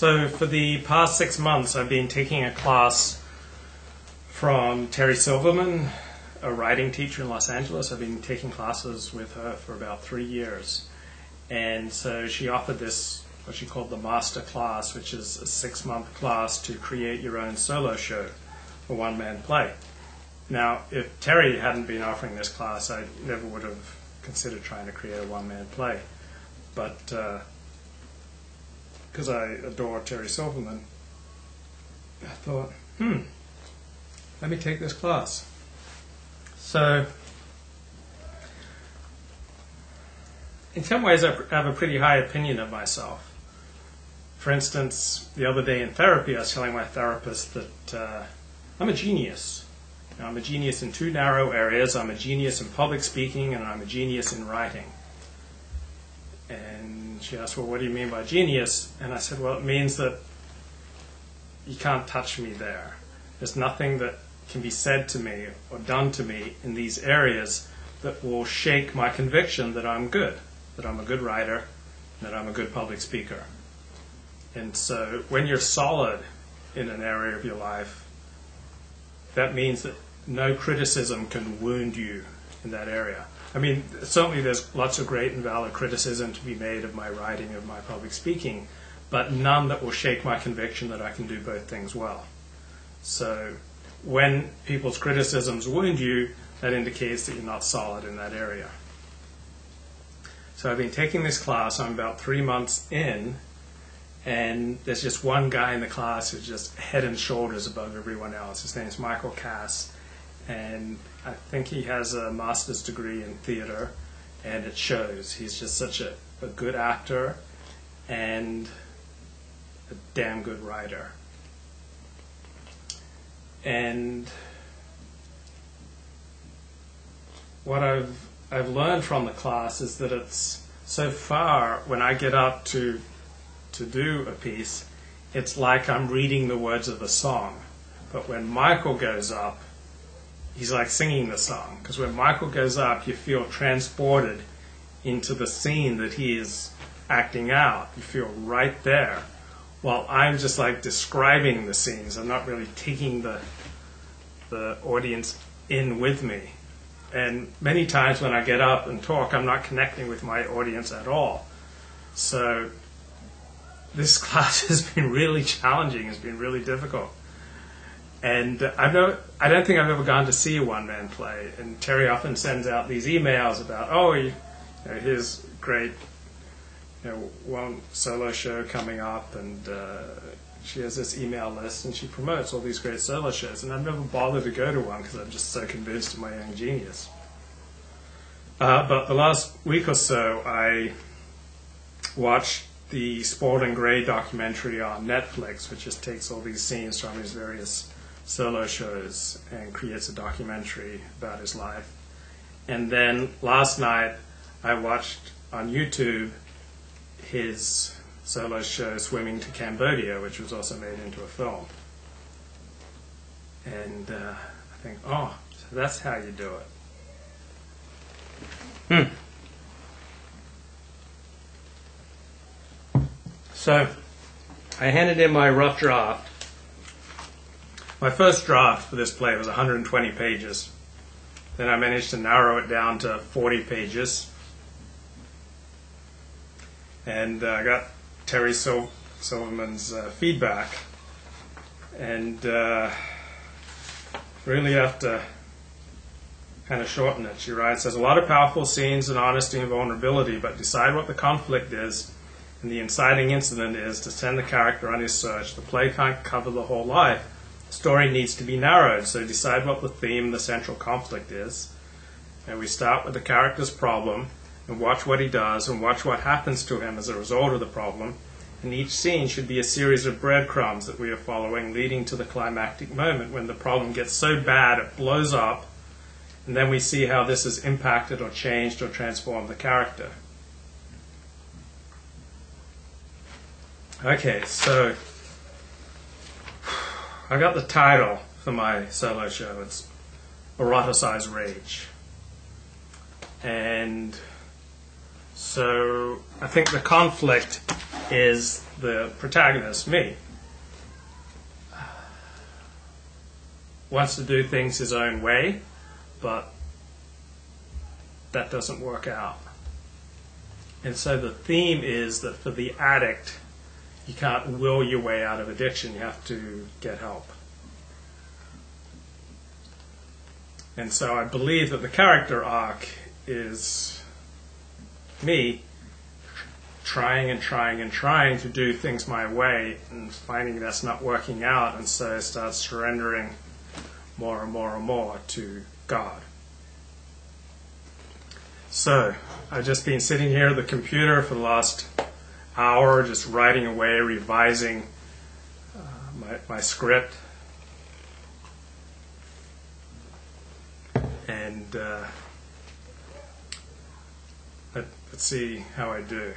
So for the past 6 months, I've been taking a class from Terry Silverman, a writing teacher in Los Angeles. I've been taking classes with her for about 3 years. And so she offered this, what she called the master class, which is a 6-month class to create your own solo show for one-man play. Now, if Terry hadn't been offering this class, I never would have considered trying to create a one-man play. But because I adore Terry Silverman, I thought, let me take this class. So, in some ways, I have a pretty high opinion of myself. For instance, the other day in therapy, I was telling my therapist that I'm a genius. Now, I'm a genius in 2 narrow areas. I'm a genius in public speaking, and I'm a genius in writing. And she asked, well, what do you mean by genius? And I said, well, it means that you can't touch me there. There's nothing that can be said to me or done to me in these areas that will shake my conviction that I'm good, that I'm a good writer, that I'm a good public speaker. And so when you're solid in an area of your life, that means that no criticism can wound you in that area. I mean, certainly there's lots of great and valid criticism to be made of my writing, of my public speaking, but none that will shake my conviction that I can do both things well. So when people's criticisms wound you, that indicates that you're not solid in that area. So I've been taking this class. I'm about 3 months in, and there's just one guy in the class who's just head and shoulders above everyone else. His name is Michael Cass, and I think he has a master's degree in theater, and it shows. He's just such a good actor and a damn good writer. And what I've learned from the class is that it's so far when I get up to do a piece, it's like I'm reading the words of the song. But when Michael goes up, he's like singing the song. Because when Michael goes up, you feel transported into the scene that he is acting out. You feel right there. While I'm just like describing the scenes. I'm not really taking the audience in with me. And many times when I get up and talk, I'm not connecting with my audience at all. So this class has been really challenging. It's been really difficult. And I don't think I've ever gone to see a one-man play. And Terry often sends out these emails about, here's great, one solo show coming up, and she has this email list, and she promotes all these great solo shows. And I've never bothered to go to one because I'm just so convinced of my own genius. But the last week or so, I watched the Spalding Gray documentary on Netflix, which just takes all these scenes from his various solo shows and creates a documentary about his life. And then last night I watched on YouTube his solo show Swimming to Cambodia, which was also made into a film. And I think, so that's how you do it. So I handed in my rough draft. My first draft for this play was 120 pages. Then I managed to narrow it down to 40 pages. And I got Terry Silverman's feedback. And really have to kind of shorten it. She writes, there's a lot of powerful scenes and honesty and vulnerability, but decide what the conflict is and the inciting incident is to send the character on his search. The play can't cover the whole life. The story needs to be narrowed, so decide what the theme, the central conflict is. And we start with the character's problem and watch what he does and watch what happens to him as a result of the problem. And each scene should be a series of breadcrumbs that we are following, leading to the climactic moment when the problem gets so bad it blows up, and then we see how this has impacted or changed or transformed the character. Okay, so I got the title for my solo show. It's Eroticized Rage. And so I think the conflict is the protagonist, me. Wants to do things his own way, but that doesn't work out. And so the theme is that for the addict, you can't will your way out of addiction, you have to get help. And so I believe that the character arc is me trying and trying and trying to do things my way and finding that's not working out, and so I start surrendering more and more and more to God. So I've just been sitting here at the computer for the last hour, just writing away, revising my script. And let's see how I do.